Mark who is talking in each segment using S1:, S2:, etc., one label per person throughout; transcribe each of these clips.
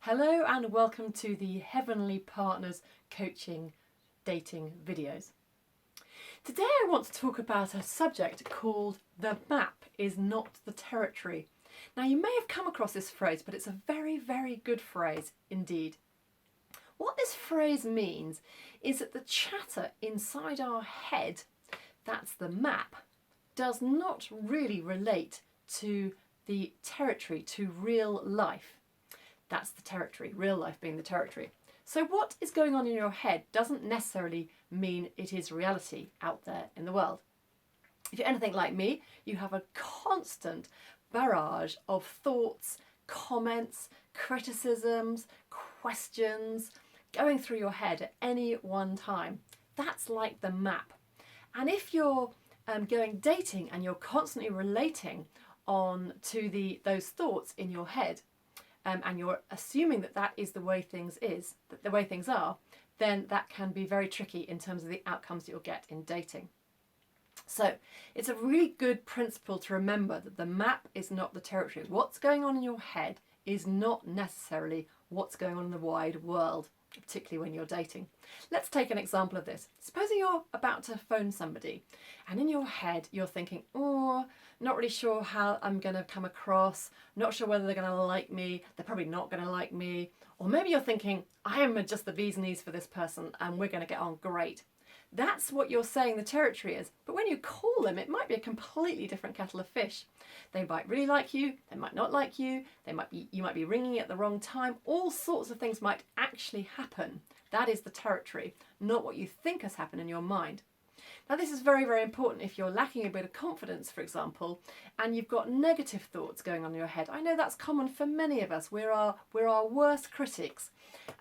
S1: Hello and welcome to the Heavenly Partners Coaching Dating videos. Today I want to talk about a subject called "The map is not the territory." Now you may have come across this phrase, but it's a very, very good phrase indeed. What this phrase means is that the chatter inside our head, that's the map, does not really relate to the territory, to real life. That's the territory, real life being the territory. So what is going on in your head doesn't necessarily mean it is reality out there in the world. If you're anything like me, you have a constant barrage of thoughts, comments, criticisms, questions going through your head at any one time. That's like the map. And if you're going dating and you're constantly relating on to those thoughts in your head, and you're assuming that that is the way things are, then that can be very tricky in terms of the outcomes you'll get in dating. So it's a really good principle to remember that the map is not the territory. What's going on in your head is not necessarily what's going on in the wide world, particularly when you're dating. Let's take an example of this. Supposing you're about to phone somebody and in your head you're thinking, oh, not really sure how I'm going to come across, not sure whether they're going to like me, they're probably not going to like me. Or maybe you're thinking, I am just the bee's knees for this person and we're going to get on great. That's what you're saying the territory is. But when you call them, it might be a completely different kettle of fish. They might really like you, they might not like you, you might be ringing at the wrong time. All sorts of things might actually happen. That is the territory, not what you think has happened in your mind. Now this is very, very important if you're lacking a bit of confidence, for example, and you've got negative thoughts going on in your head. I know that's common for many of us. We're our worst critics,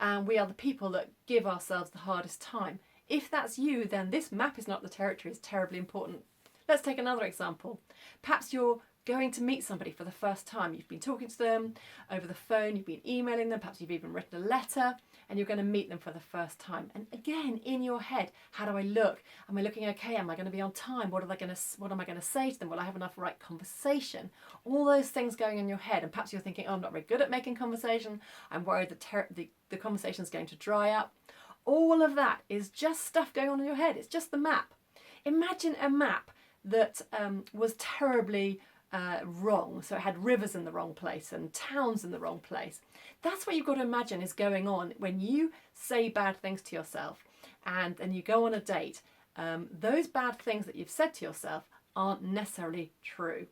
S1: and we are the people that give ourselves the hardest time. If that's you, then this map is not the territory is terribly important. Let's take another example. Perhaps you're going to meet somebody for the first time. You've been talking to them over the phone, you've been emailing them, perhaps you've even written a letter, and you're going to meet them for the first time. And again, in your head, how do I look? Am I looking okay? Am I going to be on time? What am I going to say to them? Will I have enough right conversation? All those things going in your head, and perhaps you're thinking, oh, I'm not very good at making conversation. I'm worried that the conversation is going to dry up. All of that is just stuff going on in your head. It's just the map. Imagine a map that was terribly wrong. So it had rivers in the wrong place and towns in the wrong place. That's what you've got to imagine is going on when you say bad things to yourself and you go on a date. Those bad things that you've said to yourself aren't necessarily true.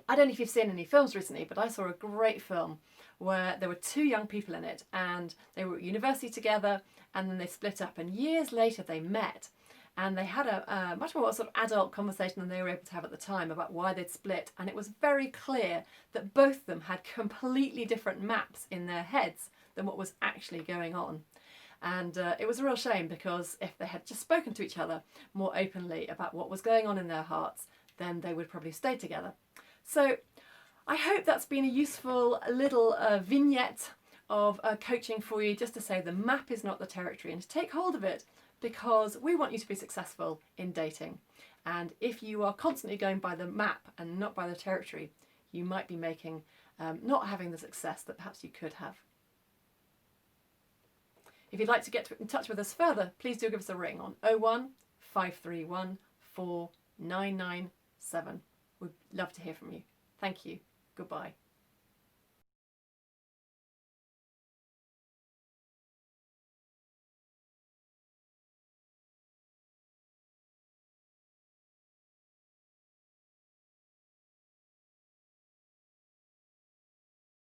S1: I don't know if you've seen any films recently, but I saw a great film where there were two young people in it and they were at university together and then they split up, and years later they met and they had a much more sort of adult conversation than they were able to have at the time about why they'd split, and it was very clear that both of them had completely different maps in their heads than what was actually going on. And it was a real shame, because if they had just spoken to each other more openly about what was going on in their hearts, then they would probably stay together. So I hope that's been a useful little vignette of coaching for you, just to say the map is not the territory, and to take hold of it, because we want you to be successful in dating. And if you are constantly going by the map and not by the territory, you might be not having the success that perhaps you could have. If you'd like to get in touch with us further, please do give us a ring on 01 531 4997. We'd love to hear from you. Thank you.